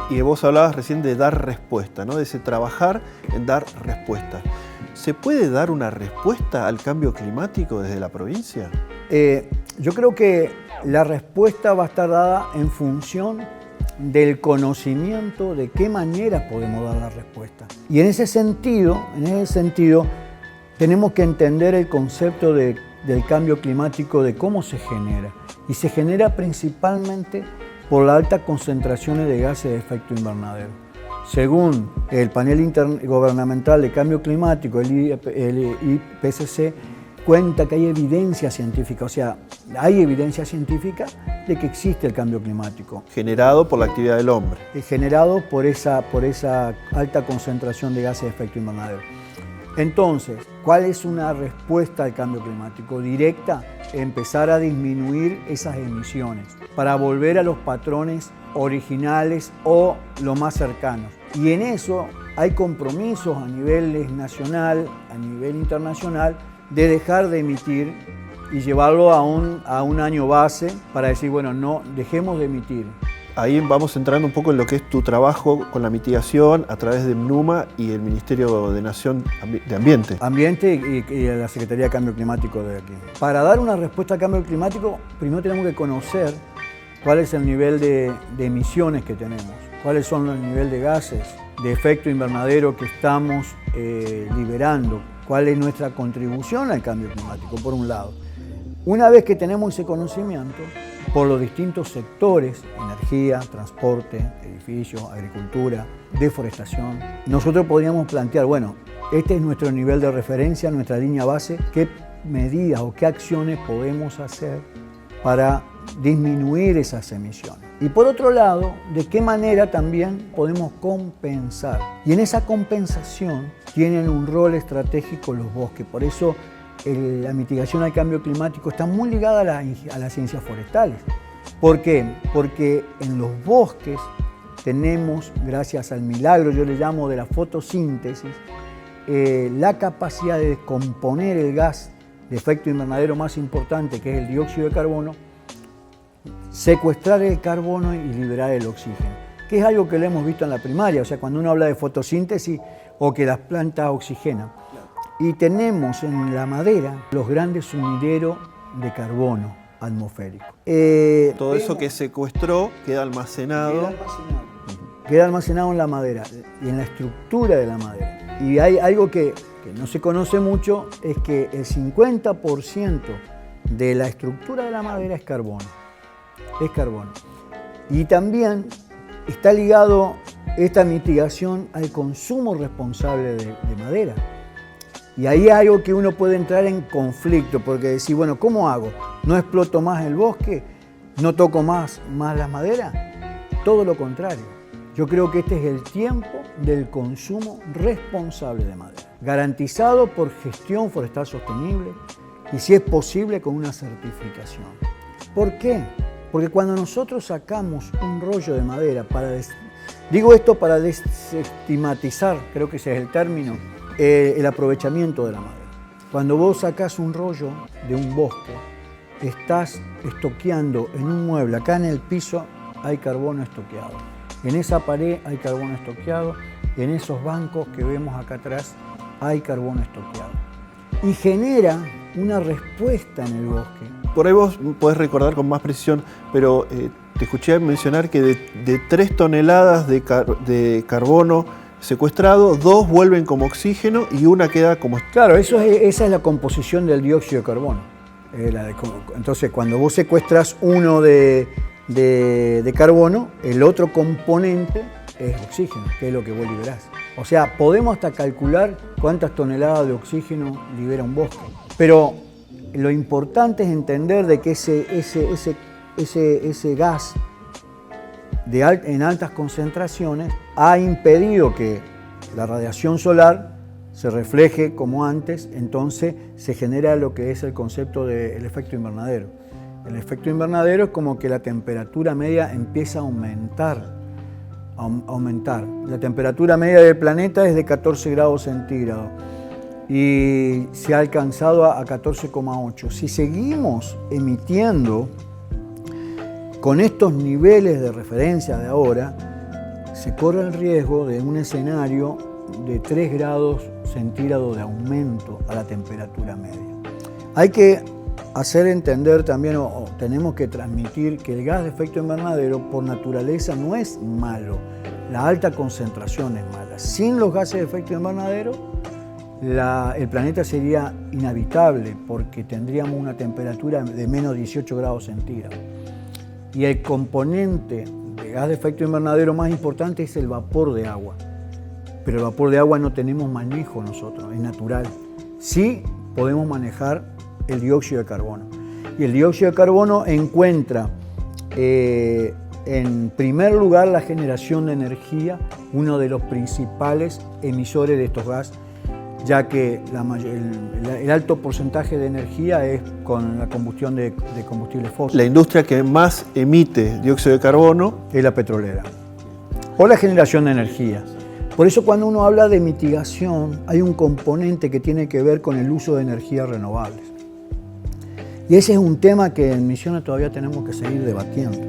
Y vos hablabas recién de dar respuesta, ¿no? De ese trabajar en dar respuesta. ¿Se puede dar una respuesta al cambio climático desde la provincia? Yo creo que la respuesta va a estar dada en función del conocimiento de qué maneras podemos dar la respuesta. Y en ese sentido, tenemos que entender el concepto del cambio climático, de cómo se genera. Y se genera principalmente por las altas concentraciones de gases de efecto invernadero. Según el panel intergubernamental de cambio climático, el IPCC, cuenta que hay evidencia científica, o sea, hay evidencia científica de que existe el cambio climático. Generado por la actividad del hombre. Generado por esa alta concentración de gases de efecto invernadero. Entonces, ¿cuál es una respuesta al cambio climático? Directa, empezar a disminuir esas emisiones para volver a los patrones originales o lo más cercanos. Y en eso hay compromisos a nivel nacional, a nivel internacional, de dejar de emitir y llevarlo a un año base para decir, bueno, no, dejemos de emitir. Ahí vamos entrando un poco en lo que es tu trabajo con la mitigación a través de MNUMA y el Ministerio de Nación de Ambiente. Ambiente y la Secretaría de Cambio Climático de aquí. Para dar una respuesta al cambio climático, primero tenemos que conocer cuál es el nivel de emisiones que tenemos, cuáles son los niveles de gases de efecto invernadero que estamos liberando, cuál es nuestra contribución al cambio climático, por un lado. Una vez que tenemos ese conocimiento, por los distintos sectores, energía, transporte, edificios, agricultura, deforestación, nosotros podríamos plantear, bueno, este es nuestro nivel de referencia, nuestra línea base, qué medidas o qué acciones podemos hacer para disminuir esas emisiones. Y por otro lado, de qué manera también podemos compensar. Y en esa compensación tienen un rol estratégico los bosques. Por eso la mitigación al cambio climático está muy ligada a las ciencias forestales. ¿Por qué? Porque en los bosques tenemos, gracias al milagro, yo le llamo de la fotosíntesis, la capacidad de descomponer el gas de efecto invernadero más importante, que es el dióxido de carbono, secuestrar el carbono y liberar el oxígeno, que es algo que lo hemos visto en la primaria, o sea, cuando uno habla de fotosíntesis o que las plantas oxigenan. Y tenemos en la madera los grandes sumideros de carbono atmosférico. Todo eso que secuestró queda almacenado. Queda almacenado en la madera y en la estructura de la madera. Y hay algo que no se conoce mucho, es que el 50% de la estructura de la madera es carbono. Es carbono. Y también está ligado esta mitigación al consumo responsable de madera. Y ahí hay algo que uno puede entrar en conflicto, porque decir, bueno, ¿cómo hago? ¿No exploto más el bosque? ¿No toco más las maderas? Todo lo contrario. Yo creo que este es el tiempo del consumo responsable de madera, garantizado por gestión forestal sostenible y, si es posible, con una certificación. ¿Por qué? Porque cuando nosotros sacamos un rollo de madera, digo esto para desestigmatizar, creo que ese es el término, el aprovechamiento de la madera. Cuando vos sacás un rollo de un bosque, estás estoqueando en un mueble, acá en el piso hay carbono estoqueado, en esa pared hay carbono estoqueado, en esos bancos que vemos acá atrás hay carbono estoqueado. Y genera una respuesta en el bosque. Por ahí vos podés recordar con más precisión, pero te escuché mencionar que de 3 toneladas de carbono secuestrado, 2 vuelven como oxígeno y 1 queda como... Claro, esa es la composición del dióxido de carbono. Entonces, cuando vos secuestras uno de carbono, el otro componente es oxígeno, que es lo que vos liberás. O sea, podemos hasta calcular cuántas toneladas de oxígeno libera un bosque. Pero lo importante es entender de que ese gas en altas concentraciones ha impedido que la radiación solar se refleje como antes, entonces se genera lo que es el concepto del efecto invernadero. El efecto invernadero es como que la temperatura media empieza a aumentar. La temperatura media del planeta es de 14 grados centígrados y se ha alcanzado a 14,8. Si seguimos emitiendo con estos niveles de referencia de ahora, se corre el riesgo de un escenario de 3 grados centígrados de aumento a la temperatura media. Hay que hacer entender también, o tenemos que transmitir, que el gas de efecto invernadero por naturaleza no es malo. La alta concentración es mala. Sin los gases de efecto invernadero, el planeta sería inhabitable porque tendríamos una temperatura de menos 18 grados centígrados. Y el componente de gas de efecto invernadero más importante es el vapor de agua. Pero el vapor de agua no tenemos manejo nosotros, es natural. Sí podemos manejar el dióxido de carbono. Y el dióxido de carbono encuentra en primer lugar la generación de energía, uno de los principales emisores de estos gases, ya que el alto porcentaje de energía es con la combustión de combustibles fósiles. La industria que más emite dióxido de carbono es la petrolera o la generación de energía. Por eso cuando uno habla de mitigación hay un componente que tiene que ver con el uso de energías renovables. Y ese es un tema que en Misiones todavía tenemos que seguir debatiendo.